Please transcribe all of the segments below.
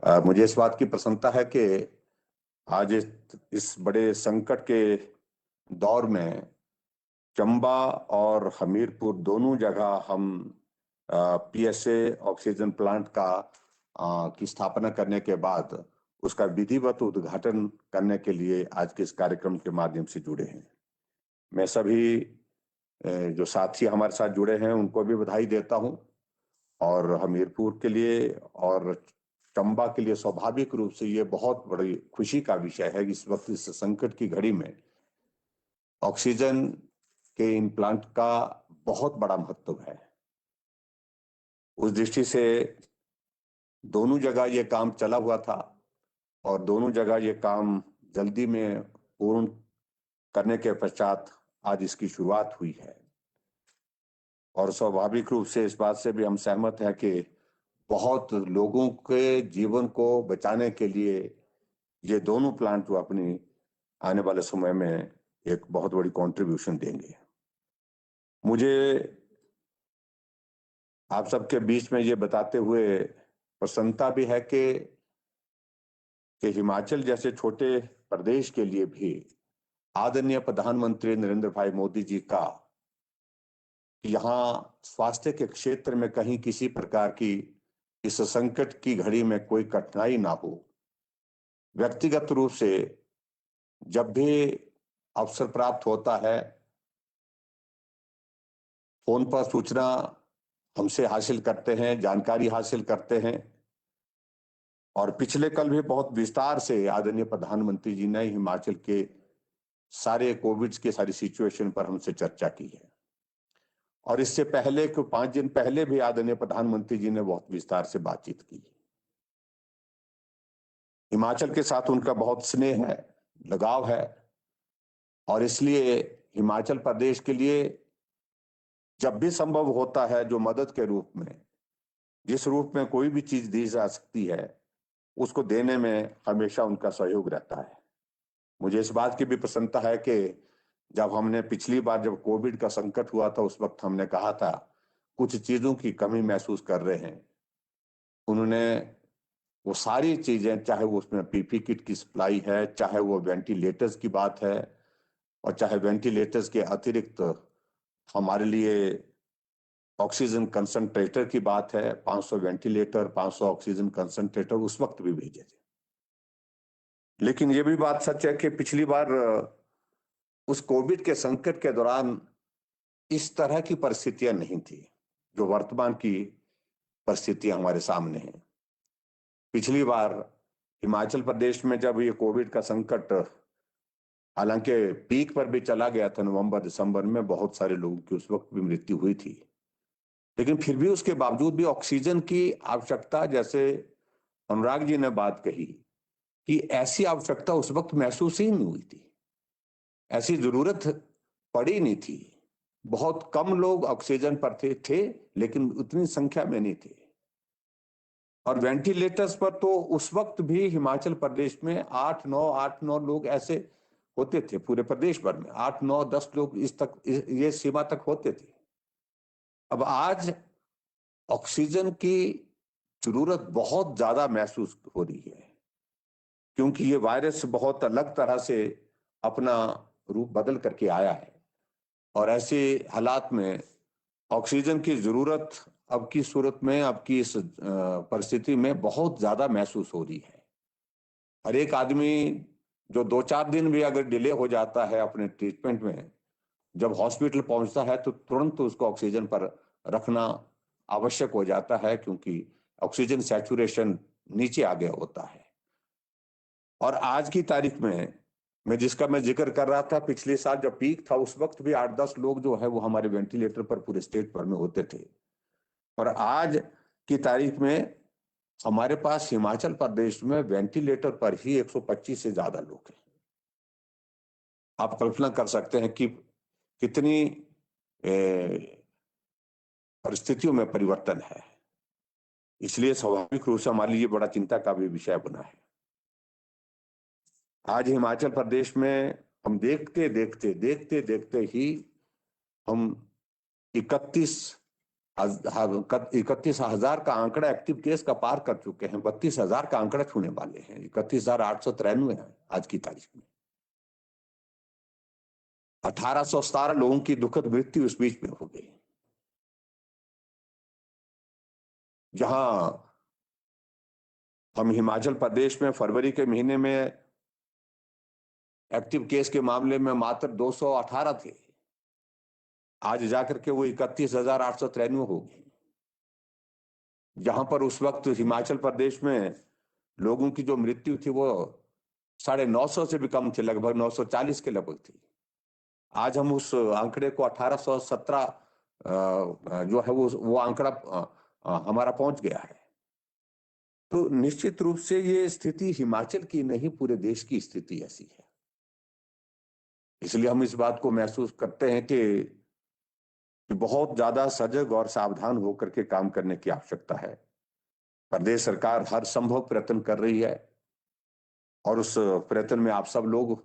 मुझे इस बात की प्रसन्नता है कि आज इस बड़े संकट के दौर में चंबा और हमीरपुर दोनों जगह हम पीएसए ऑक्सीजन प्लांट की स्थापना करने के बाद उसका विधिवत उद्घाटन करने के लिए आज के इस कार्यक्रम के माध्यम से जुड़े हैं। मैं सभी जो साथी हमारे साथ जुड़े हैं उनको भी बधाई देता हूं और हमीरपुर के लिए और चंबा के लिए स्वाभाविक रूप से ये बहुत बड़ी खुशी का विषय है कि इस वक्त इस संकट की घड़ी में ऑक्सीजन के इन प्लांट का बहुत बड़ा महत्व है। उस दृष्टि से दोनों जगह ये काम चला हुआ था और दोनों जगह ये काम जल्दी में पूर्ण करने के पश्चात आज इसकी शुरुआत हुई है। और स्वाभाविक रूप से इस बात से भी हम सहमत हैं कि बहुत लोगों के जीवन को बचाने के लिए ये दोनों प्लांट जो अपनी आने वाले समय में एक बहुत बड़ी कंट्रीब्यूशन देंगे। मुझे आप सबके बीच में ये बताते हुए प्रसन्नता भी है कि हिमाचल जैसे छोटे प्रदेश के लिए भी आदरणीय प्रधानमंत्री नरेंद्र भाई मोदी जी का यहाँ स्वास्थ्य के क्षेत्र में कहीं किसी प्रकार की इस संकट की घड़ी में कोई कठिनाई ना हो। व्यक्तिगत रूप से जब भी अवसर प्राप्त होता है फोन पर सूचना हमसे हासिल करते हैं, जानकारी हासिल करते हैं और पिछले कल भी बहुत विस्तार से आदरणीय प्रधानमंत्री जी ने हिमाचल के सारे कोविड के सारी सिचुएशन पर हमसे चर्चा की है। और इससे पहले 5 दिन पहले भी आदरणीय प्रधानमंत्री जी ने बहुत विस्तार से बातचीत की। हिमाचल के साथ उनका बहुत स्नेह है, लगाव है और इसलिए हिमाचल प्रदेश के लिए जब भी संभव होता है जो मदद के रूप में जिस रूप में कोई भी चीज दी जा सकती है उसको देने में हमेशा उनका सहयोग रहता है। मुझे इस बात की भी प्रसन्नता है कि जब हमने पिछली बार जब कोविड का संकट हुआ था उस वक्त हमने कहा था कुछ चीजों की कमी महसूस कर रहे हैं। उन्होंने वो सारी चीजें, चाहे वो उसमें पीपी किट की सप्लाई है, चाहे वो वेंटिलेटर्स की बात है और चाहे वेंटिलेटर्स के अतिरिक्त हमारे लिए ऑक्सीजन कंसंट्रेटर की बात है, 500 वेंटिलेटर, 500 ऑक्सीजन कंसंट्रेटर उस वक्त भी भेजे थे। लेकिन ये भी बात सच है कि पिछली बार उस कोविड के संकट के दौरान इस तरह की परिस्थितियां नहीं थी जो वर्तमान की परिस्थितियां हमारे सामने हैं। पिछली बार हिमाचल प्रदेश में जब ये कोविड का संकट हालांकि पीक पर भी चला गया था, नवंबर दिसंबर में बहुत सारे लोगों की उस वक्त भी मृत्यु हुई थी, लेकिन फिर भी उसके बावजूद भी ऑक्सीजन की आवश्यकता, जैसे अनुराग जी ने बात कही कि ऐसी आवश्यकता उस वक्त महसूस ही नहीं हुई थी, ऐसी जरूरत पड़ी नहीं थी। बहुत कम लोग ऑक्सीजन पर थे लेकिन उतनी संख्या में नहीं थे। और वेंटिलेटर्स पर तो उस वक्त भी हिमाचल प्रदेश में 8-9 लोग ऐसे होते थे, पूरे प्रदेश भर में 8-9-10 लोग ये सीमा तक होते थे। अब आज ऑक्सीजन की जरूरत बहुत ज्यादा महसूस हो रही है क्योंकि ये वायरस बहुत अलग तरह से अपना रूप बदल करके आया है और ऐसे हालात में ऑक्सीजन की जरूरत अब की सूरत में, अब की इस परिस्थिति में बहुत ज्यादा महसूस हो रही है। हर एक आदमी जो 2-4 दिन भी अगर डिले हो जाता है अपने ट्रीटमेंट में, जब हॉस्पिटल पहुंचता है तो तुरंत उसको ऑक्सीजन पर रखना आवश्यक हो जाता है क्योंकि ऑक्सीजन सैचुरेशन नीचे आ गया होता है। और आज की तारीख में मैं जिक्र कर रहा था, पिछले साल जब पीक था उस वक्त भी 8-10 लोग जो है वो हमारे वेंटिलेटर पर पूरे स्टेट भर में होते थे और आज की तारीख में हमारे पास हिमाचल प्रदेश में वेंटिलेटर पर ही 125 से ज्यादा लोग हैं। आप कल्पना कर सकते हैं कि कितनी परिस्थितियों में परिवर्तन है। इसलिए स्वाभाविक रूप से हमारे लिए बड़ा चिंता का भी विषय बना है। आज हिमाचल प्रदेश में हम देखते देखते ही हम 31 31,000 का आंकड़ा एक्टिव केस का पार कर चुके हैं, 32,000 का आंकड़ा छूने वाले हैं। 31,893 है आज की तारीख में। 1817 लोगों की दुखद मृत्यु इस बीच में हो गई। जहां हम हिमाचल प्रदेश में फरवरी के महीने में एक्टिव केस के मामले में मात्र 218 थे, आज जाकर के वो 31,893 हो गए। जहां पर उस वक्त हिमाचल प्रदेश में लोगों की जो मृत्यु थी वो 950 से भी कम थे, लगभग 940 के लगभग थी। आज हम उस आंकड़े को 1817 जो है वो आंकड़ा हमारा पहुंच गया है। तो निश्चित रूप से ये स्थिति हिमाचल की नहीं, पूरे देश की स्थिति ऐसी है। इसलिए हम इस बात को महसूस करते हैं कि बहुत ज्यादा सजग और सावधान होकर के काम करने की आवश्यकता है। प्रदेश सरकार हर संभव प्रयत्न कर रही है और उस प्रयत्न में आप सब लोग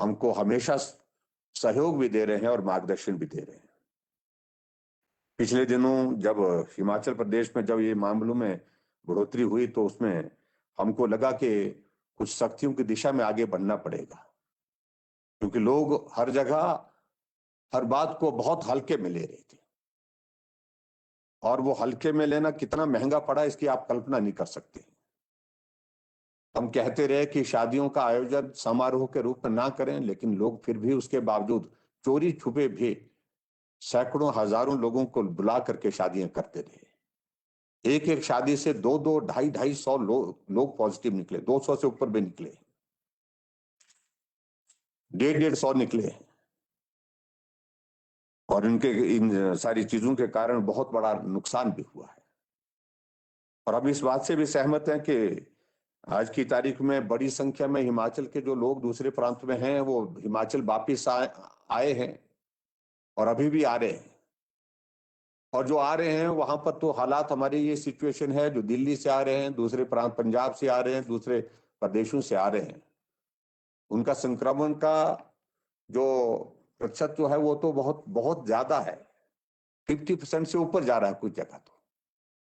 हमको हमेशा सहयोग भी दे रहे हैं और मार्गदर्शन भी दे रहे हैं। पिछले दिनों जब हिमाचल प्रदेश में जब ये मामलों में बढ़ोतरी हुई तो उसमें हमको लगा कि कुछ सख्तियों की दिशा में आगे बढ़ना पड़ेगा, क्योंकि लोग हर जगह हर बात को बहुत हल्के में ले रहे थे और वो हल्के में लेना कितना महंगा पड़ा इसकी आप कल्पना नहीं कर सकते। हम कहते रहे कि शादियों का आयोजन समारोह के रूप में ना करें, लेकिन लोग फिर भी उसके बावजूद चोरी छुपे भी सैकड़ों हजारों लोगों को बुला करके शादियां करते रहे। एक एक शादी से 2-2, 250-250 लोग पॉजिटिव निकले, 200 से ऊपर भी निकले, 150-150 निकले। और इनके इन सारी चीजों के कारण बहुत बड़ा नुकसान भी हुआ है। और अब इस बात से भी सहमत हैं कि आज की तारीख में बड़ी संख्या में हिमाचल के जो लोग दूसरे प्रांत में हैं वो हिमाचल वापिस आए हैं और अभी भी आ रहे हैं। और जो आ रहे हैं वहां पर तो हालात हमारी ये सिचुएशन है, जो दिल्ली से आ रहे हैं, दूसरे प्रांत पंजाब से आ रहे हैं, दूसरे प्रदेशों से आ रहे हैं, उनका संक्रमण का जो प्रतिशत जो है वो तो बहुत बहुत ज्यादा है। 50% से ऊपर जा रहा है कुछ जगह। तो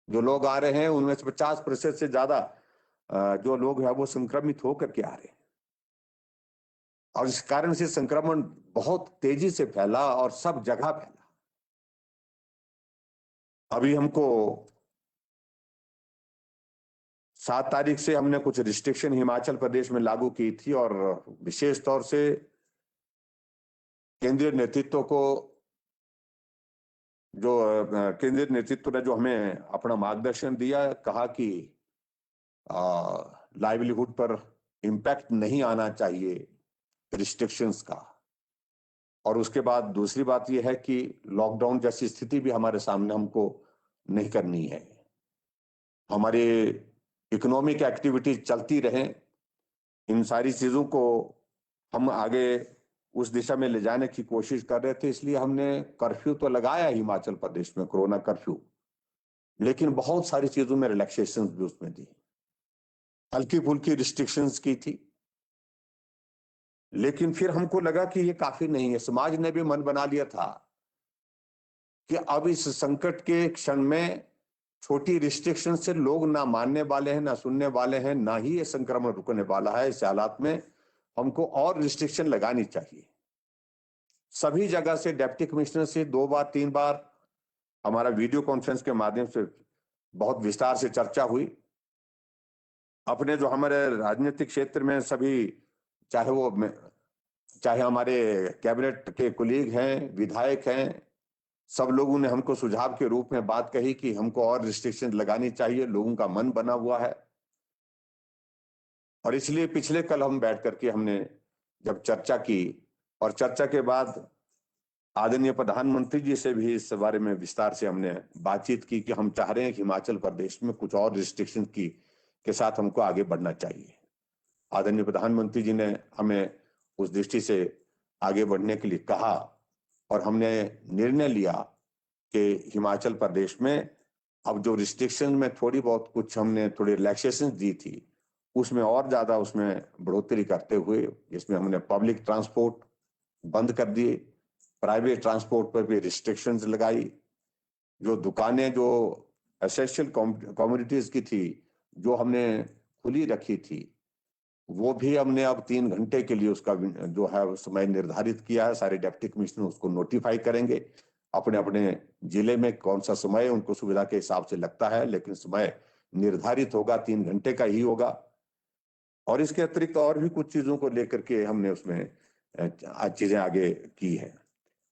जो लोग आ रहे हैं उनमें से 50% से ज्यादा जो लोग हैं वो संक्रमित होकर के आ रहे हैं और इस कारण से संक्रमण बहुत तेजी से फैला और सब जगह फैला। अभी हमको 7 तारीख से हमने कुछ रिस्ट्रिक्शन हिमाचल प्रदेश में लागू की थी और विशेष तौर से केंद्रीय नेतृत्व को जो केंद्रीय नेतृत्व ने जो हमें अपना मार्गदर्शन दिया, कहा कि लाइवलीहुड पर इम्पैक्ट नहीं आना चाहिए रिस्ट्रिक्शंस का। और उसके बाद दूसरी बात यह है कि लॉकडाउन जैसी स्थिति भी हमारे सामने हमको नहीं करनी है। हमारे इकोनॉमिक एक्टिविटी चलती रहे, इन सारी चीजों को हम आगे उस दिशा में ले जाने की कोशिश कर रहे थे। इसलिए हमने कर्फ्यू तो लगाया हिमाचल प्रदेश में, कोरोना कर्फ्यू, लेकिन बहुत सारी चीजों में रिलैक्सेशन भी उसमें दी, हल्की फुल्की रिस्ट्रिक्शंस की थी। लेकिन फिर हमको लगा कि ये काफी नहीं है। समाज ने भी मन बना लिया था कि अब इस संकट के क्षण में छोटी रिस्ट्रिक्शन से लोग ना मानने वाले हैं, ना सुनने वाले हैं, ना ही ये संक्रमण रुकने वाला है। इस हालात में हमको और रिस्ट्रिक्शन लगानी चाहिए। सभी जगह से डिप्टी कमिश्नर से 2 बार 3 बार हमारा वीडियो कॉन्फ्रेंस के माध्यम से बहुत विस्तार से चर्चा हुई। अपने जो हमारे राजनीतिक क्षेत्र में सभी, चाहे हमारे कैबिनेट के कुलीग हैं, विधायक हैं, सब लोगों ने हमको सुझाव के रूप में बात कही कि हमको और रिस्ट्रिक्शन लगानी चाहिए। लोगों का मन बना हुआ है और इसलिए पिछले कल हम बैठ करके हमने जब चर्चा की और चर्चा के बाद आदरणीय प्रधानमंत्री जी से भी इस बारे में विस्तार से हमने बातचीत की कि हम चाह रहे हैं कि हिमाचल प्रदेश में कुछ और रिस्ट्रिक्शन के साथ हमको आगे बढ़ना चाहिए। आदरणीय प्रधानमंत्री जी ने हमें उस दृष्टि से आगे बढ़ने के लिए कहा और हमने निर्णय लिया कि हिमाचल प्रदेश में अब जो रिस्ट्रिक्शन में थोड़ी बहुत कुछ हमने थोड़ी रिलैक्सेशन दी थी, उसमें और ज्यादा उसमें बढ़ोतरी करते हुए इसमें हमने पब्लिक ट्रांसपोर्ट बंद कर दिए, प्राइवेट ट्रांसपोर्ट पर भी रिस्ट्रिक्शंस लगाई, जो दुकानें जो एसेंशियल कम्युनिटीज की थी, जो हमने खुली रखी थी, वो भी हमने अब 3 घंटे के लिए उसका जो है समय निर्धारित किया है। सारे डिप्टी कमिश्नर उसको नोटिफाई करेंगे अपने अपने जिले में कौन सा समय उनको सुविधा के हिसाब से लगता है, लेकिन समय निर्धारित होगा, 3 घंटे का ही होगा। और इसके अतिरिक्त और भी कुछ चीजों को लेकर के हमने उसमें चीजें आगे की है।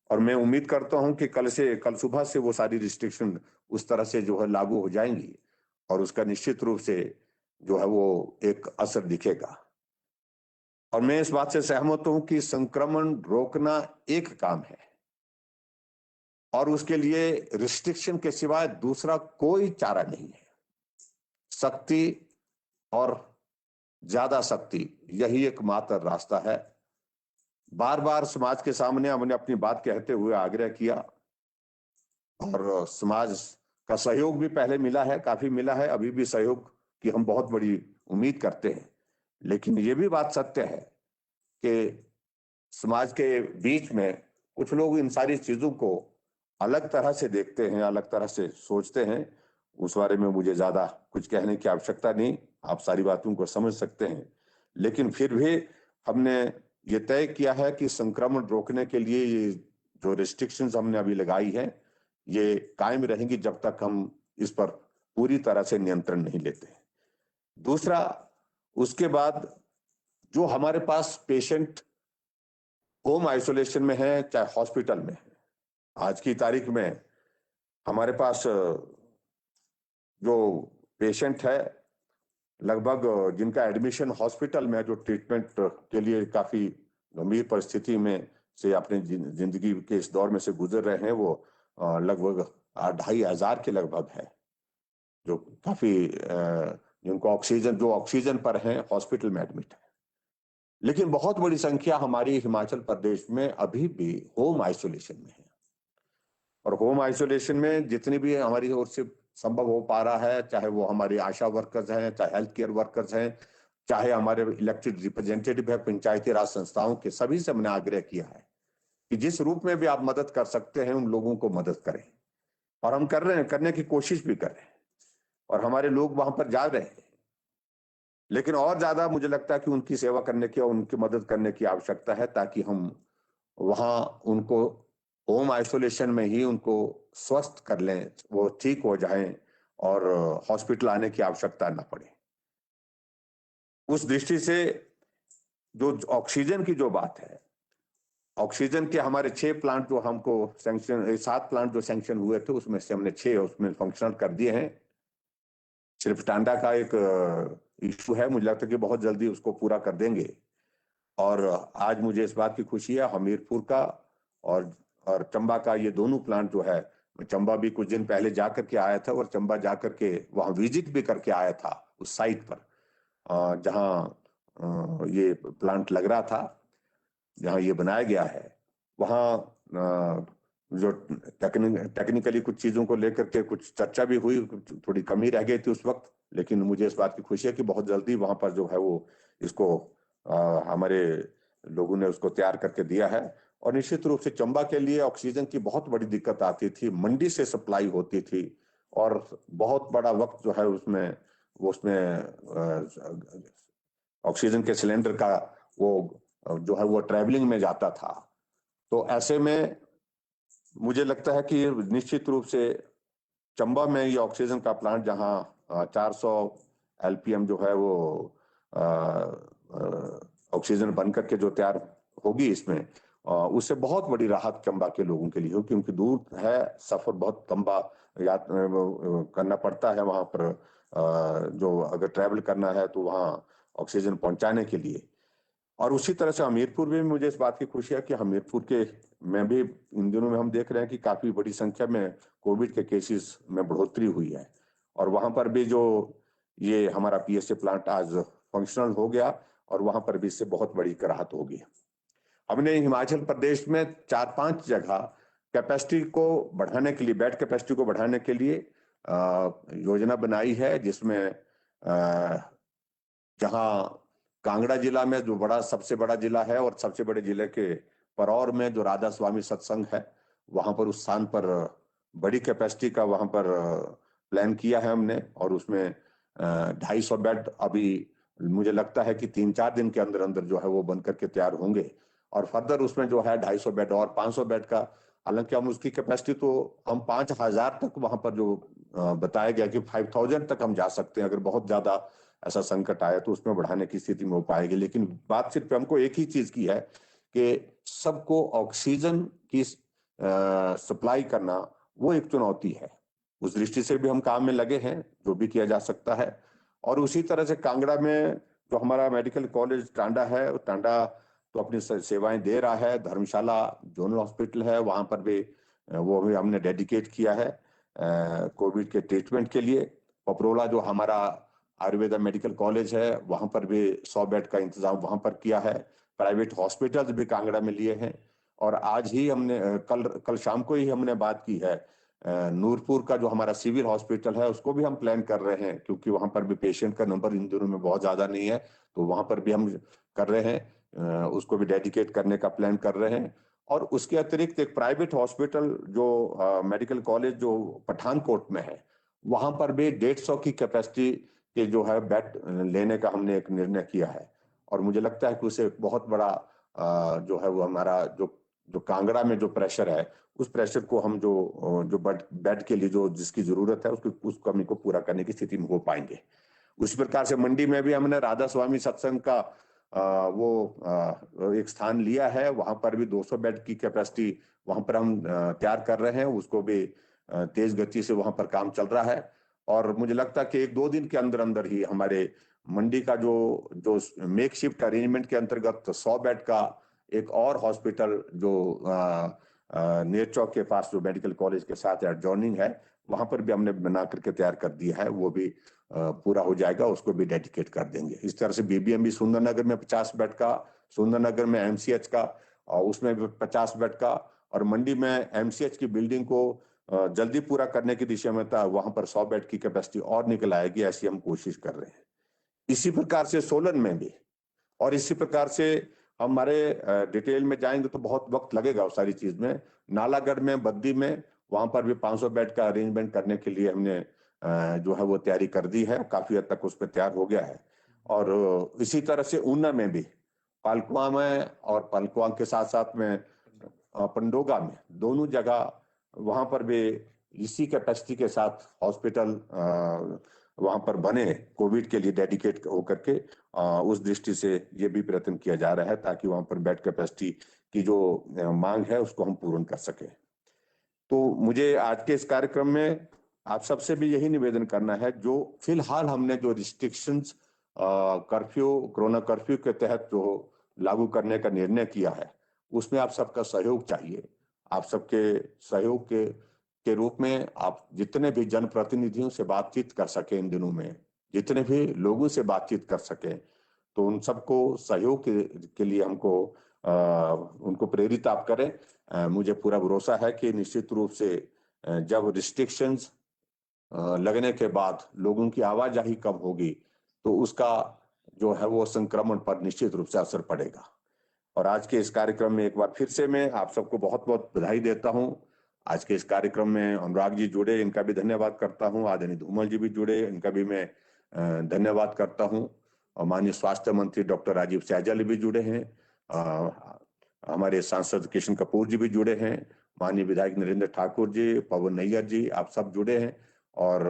और मैं उम्मीद करता हूं कि कल सुबह से वो सारी रिस्ट्रिक्शन उस तरह से जो है लागू हो जाएंगी और उसका निश्चित रूप से जो है वो एक असर दिखेगा। और मैं इस बात से सहमत हूं कि संक्रमण रोकना एक काम है और उसके लिए रिस्ट्रिक्शन के सिवाय दूसरा कोई चारा नहीं है। सख्ती और ज्यादा सख्ती, यही एकमात्र रास्ता है। बार बार समाज के सामने हमने अपनी बात कहते हुए आग्रह किया और समाज का सहयोग भी पहले मिला है, काफी मिला है, अभी भी सहयोग की हम बहुत बड़ी उम्मीद करते हैं। लेकिन ये भी बात सत्य है कि समाज के बीच में कुछ लोग इन सारी चीजों को अलग तरह से देखते हैं, अलग तरह से सोचते हैं। उस बारे में मुझे ज्यादा कुछ कहने की आवश्यकता नहीं, आप सारी बातों को समझ सकते हैं। लेकिन फिर भी हमने ये तय किया है कि संक्रमण रोकने के लिए ये जो रिस्ट्रिक्शंस हमने अभी लगाई है, ये कायम रहेंगी जब तक हम इस पर पूरी तरह से नियंत्रण नहीं लेते। दूसरा, उसके बाद जो हमारे पास पेशेंट होम आइसोलेशन में है चाहे हॉस्पिटल में है, आज की तारीख में हमारे पास जो पेशेंट है लगभग जिनका एडमिशन हॉस्पिटल में है, जो ट्रीटमेंट के लिए काफी गंभीर परिस्थिति में से अपने जिंदगी के इस दौर में से गुजर रहे हैं, वो लगभग 2,500 के लगभग है, जो काफी जिनको ऑक्सीजन पर हैं, हॉस्पिटल में एडमिट है। लेकिन बहुत बड़ी संख्या हमारी हिमाचल प्रदेश में अभी भी होम आइसोलेशन में है। और होम आइसोलेशन में जितनी भी हमारी ओर से संभव हो पा रहा है, चाहे वो हमारे आशा वर्कर्स हैं, चाहे हेल्थ केयर वर्कर्स हैं, चाहे हमारे इलेक्टेड रिप्रेजेंटेटिव है पंचायती राज संस्थाओं के, सभी से हमने आग्रह किया है कि जिस रूप में भी आप मदद कर सकते हैं उन लोगों को मदद करें। और हम कर रहे हैं, करने की कोशिश भी कर रहे हैं और हमारे लोग वहां पर जा रहे हैं। लेकिन और ज्यादा मुझे लगता है कि उनकी सेवा करने की और उनकी मदद करने की आवश्यकता है, ताकि हम वहां उनको होम आइसोलेशन में ही उनको स्वस्थ कर लें, वो ठीक हो जाएं और हॉस्पिटल आने की आवश्यकता ना पड़े। उस दृष्टि से जो ऑक्सीजन की जो बात है, ऑक्सीजन के हमारे 6 प्लांट जो हमको सैंक्शन, 7 प्लांट जो सैंक्शन हुए थे उसमें से हमने 6 उसमें फंक्शनल कर दिए हैं। सिर्फ टांडा का एक इशू है, मुझे लगता है कि बहुत जल्दी उसको पूरा कर देंगे। और आज मुझे इस बात की खुशी है हमीरपुर का और चंबा का, ये दोनों प्लांट जो है, मैं चंबा भी कुछ दिन पहले जाकर के आया था और चंबा जाकर के वहां विजिट भी करके आया था उस साइट पर जहां ये प्लांट लग रहा था, जहां ये बनाया गया है। वहां जो टेक्निकली कुछ चीजों को लेकर के कुछ चर्चा भी हुई, थोड़ी कमी रह गई थी उस वक्त, लेकिन मुझे इस बात की खुशी है कि बहुत जल्दी वहां पर जो है वो इसको हमारे लोगों ने उसको तैयार करके दिया है। और निश्चित रूप से चंबा के लिए ऑक्सीजन की बहुत बड़ी दिक्कत आती थी, मंडी से सप्लाई होती थी और बहुत बड़ा वक्त जो है उसमें ऑक्सीजन के सिलेंडर का वो जो है वो ट्रैवलिंग में जाता था। तो ऐसे में मुझे लगता है कि निश्चित रूप से चंबा में ये ऑक्सीजन का प्लांट जहां 400 एलपीएम जो है वो ऑक्सीजन बन करके जो तैयार होगी इसमें, उससे बहुत बड़ी राहत चंबा के लोगों के लिए हो, क्योंकि दूर है, सफर बहुत लंबा करना पड़ता है वहां पर, जो अगर ट्रैवल करना है तो वहां ऑक्सीजन पहुंचाने के लिए। और उसी तरह से हमीरपुर में मुझे इस बात की खुशी है कि हमीरपुर के में भी इन दिनों में हम देख रहे हैं कि काफी बड़ी संख्या में कोविड के केसेस में बढ़ोतरी हुई है और वहां पर भी जो ये हमारा पीएसए प्लांट आज फंक्शनल हो गया और वहां पर भी इससे बहुत बड़ी राहत होगी। हमने हिमाचल प्रदेश में 4-5 जगह कैपेसिटी को बढ़ाने के लिए, बेड कैपेसिटी को बढ़ाने के लिए योजना बनाई है, जिसमें जहां कांगड़ा जिला में जो सबसे बड़ा जिला है और सबसे बड़े जिले के परौर में जो राधा स्वामी सत्संग है, वहां पर उस स्थान पर बड़ी कैपेसिटी का वहां पर प्लान किया है हमने, और उसमें 250 बेड अभी मुझे लगता है कि 3-4 दिन के अंदर अंदर जो है वो बन करके तैयार होंगे। और फर्दर उसमें जो है 250 बेड और 500 बेड का, हालांकि हम उसकी कैपेसिटी तो हम 5000 तक वहां पर जो बताया गया कि 5000 तक हम जा सकते हैं, अगर बहुत ज्यादा ऐसा संकट आया तो उसमें बढ़ाने की स्थिति में हो पाएगी। लेकिन बात सिर्फ हमको एक ही चीज की है कि सबको ऑक्सीजन की सप्लाई करना वो एक चुनौती है। उस दृष्टि से भी हम काम में लगे हैं, जो भी किया जा सकता है। और उसी तरह से कांगड़ा में जो हमारा मेडिकल कॉलेज टांडा है, टांडा तो अपनी सेवाएं दे रहा है। धर्मशाला जोनल हॉस्पिटल है, वहां पर भी वो भी हमने डेडिकेट किया है कोविड के ट्रीटमेंट के लिए। पपरोला जो हमारा आयुर्वेदा मेडिकल कॉलेज है, वहां पर भी 100 बेड का इंतजाम वहां पर किया है। प्राइवेट हॉस्पिटल्स भी कांगड़ा में लिए हैं। और आज ही हमने कल शाम को ही हमने बात की है नूरपुर का जो हमारा सिविल हॉस्पिटल है, उसको भी हम प्लान कर रहे हैं, क्योंकि वहां पर भी पेशेंट का नंबर इन दिनों में बहुत ज्यादा नहीं है, तो वहां पर भी हम कर रहे हैं, उसको भी डेडिकेट करने का प्लान कर रहे हैं। और उसके अतिरिक्त एक प्राइवेट हॉस्पिटल जो मेडिकल कॉलेज जो पठानकोट में है, वहां पर भी 150 की कैपेसिटी के जो है बेड लेने का हमने एक निर्णय किया है। और मुझे लगता है कि उसे बहुत बड़ा जो है वो हमारा जो कांगड़ा में जो प्रेशर है, उस प्रेशर को हम जो बेड के लिए जो जिसकी जरूरत है उसकी उस कमी को पूरा करने की स्थिति में हो पाएंगे। उसी प्रकार से मंडी में भी हमने राधा स्वामी सत्संग का एक स्थान लिया है। वहां पर भी 200 बेड की कैपेसिटी वहां पर हम तैयार कर रहे हैं, उसको भी तेज गति से वहां पर काम चल रहा है। और मुझे लगता है कि 1-2 दिन के अंदर अंदर ही हमारे मंडी का जो जो मेक शिफ्ट अरेंजमेंट के अंतर्गत 100 बेड का एक और हॉस्पिटल जो नेर चौक के पास जो मेडिकल कॉलेज के साथ एडजॉइनिंग है, वहां पर भी हमने बना करके तैयार कर दिया है। वो भी पूरा हो जाएगा, उसको भी डेडिकेट कर देंगे। इस तरह से बीबीएमबी सुंदरनगर में 50 बेड का, सुंदरनगर में एमसीएच का और उसमें भी 50 बेड का, और मंडी में एमसीएच की बिल्डिंग को जल्दी पूरा करने की दिशा में था, वहां पर 100 बेड की कैपेसिटी और निकल आएगी, ऐसी हम कोशिश कर रहे हैं। इसी प्रकार से सोलन में भी, और इसी प्रकार से हमारे डिटेल में जाएंगे तो बहुत वक्त लगेगा उस सारी चीज में। नालागढ़ में, बद्दी में, वहां पर भी 500 बेड का अरेंजमेंट करने के लिए हमने जो है वो तैयारी कर दी है, काफी हद तक उस पर तैयार हो गया है। और इसी तरह से ऊना में भी, पालकुआ में और पालकुआ के साथ साथ में पंडोगा में, दोनों जगह वहां पर भी इसी कैपेसिटी के साथ हॉस्पिटल वहां पर बने कोविड के लिए डेडिकेट होकर के। उस दृष्टि से ये भी प्रयत्न किया जा रहा है ताकि वहां पर बेड कैपेसिटी की जो मांग है उसको हम पूर्ण कर सके। तो मुझे आज के इस कार्यक्रम में आप सबसे भी यही निवेदन करना है, जो फिलहाल हमने जो रिस्ट्रिक्शंस कर्फ्यू, कोरोना कर्फ्यू के तहत जो लागू करने का निर्णय किया है, उसमें आप सबका सहयोग चाहिए। आप सबके सहयोग के रूप में आप जितने भी जनप्रतिनिधियों से बातचीत कर सके, इन दिनों में जितने भी लोगों से बातचीत कर सके, तो उन सबको सहयोग के लिए हमको उनको प्रेरित आप करें। मुझे पूरा भरोसा है कि निश्चित रूप से जब रिस्ट्रिक्शंस लगने के बाद लोगों की आवाजाही कम होगी, तो उसका जो है वो संक्रमण पर निश्चित रूप से असर पड़ेगा। और आज के इस कार्यक्रम में एक बार फिर से मैं आप सबको बहुत बहुत बधाई देता हूं। आज के इस कार्यक्रम में अनुराग जी जुड़े, इनका भी धन्यवाद करता हूं। आदरणीय धूमल जी भी जुड़े, इनका भी मैं धन्यवाद करता हूं। और माननीय स्वास्थ्य मंत्री डॉक्टर राजीव सैजल भी जुड़े हैं। हमारे सांसद किशन कपूर जी भी जुड़े हैं। माननीय विधायक नरेंद्र ठाकुर जी, पवन नैयर जी, आप सब जुड़े हैं। और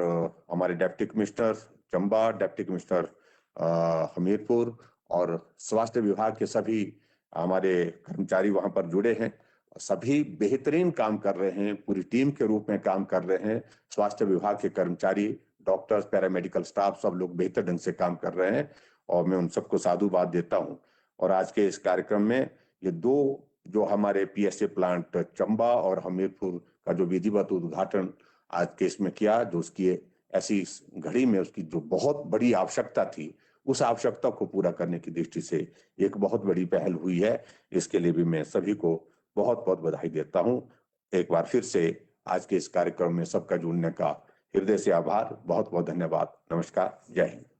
हमारे deputy commissioner Chamba, deputy commissioner Hamirpur और स्वास्थ्य विभाग के सभी हमारे कर्मचारी वहां पर जुड़े हैं। सभी बेहतरीन काम कर रहे हैं, पूरी टीम के रूप में काम कर रहे हैं। स्वास्थ्य विभाग के कर्मचारी, डॉक्टर्स, पैरामेडिकल स्टाफ, सब लोग बेहतर ढंग से काम कर रहे हैं और मैं उन सबको साधुवाद देता हूं। और आज के इस कार्यक्रम में ये दो जो हमारे पीएसए प्लांट चंबा और हमीरपुर का जो विधिवत उद्घाटन आज के इसमें किया, जो उसकी ऐसी घड़ी में उसकी जो बहुत बड़ी आवश्यकता थी, उस आवश्यकता को पूरा करने की दृष्टि से एक बहुत बड़ी पहल हुई है। इसके लिए भी मैं सभी को बहुत बहुत बधाई देता हूं। एक बार फिर से आज के इस कार्यक्रम में सबका जुड़ने का हृदय से आभार, बहुत बहुत धन्यवाद। नमस्कार, जय हिंद।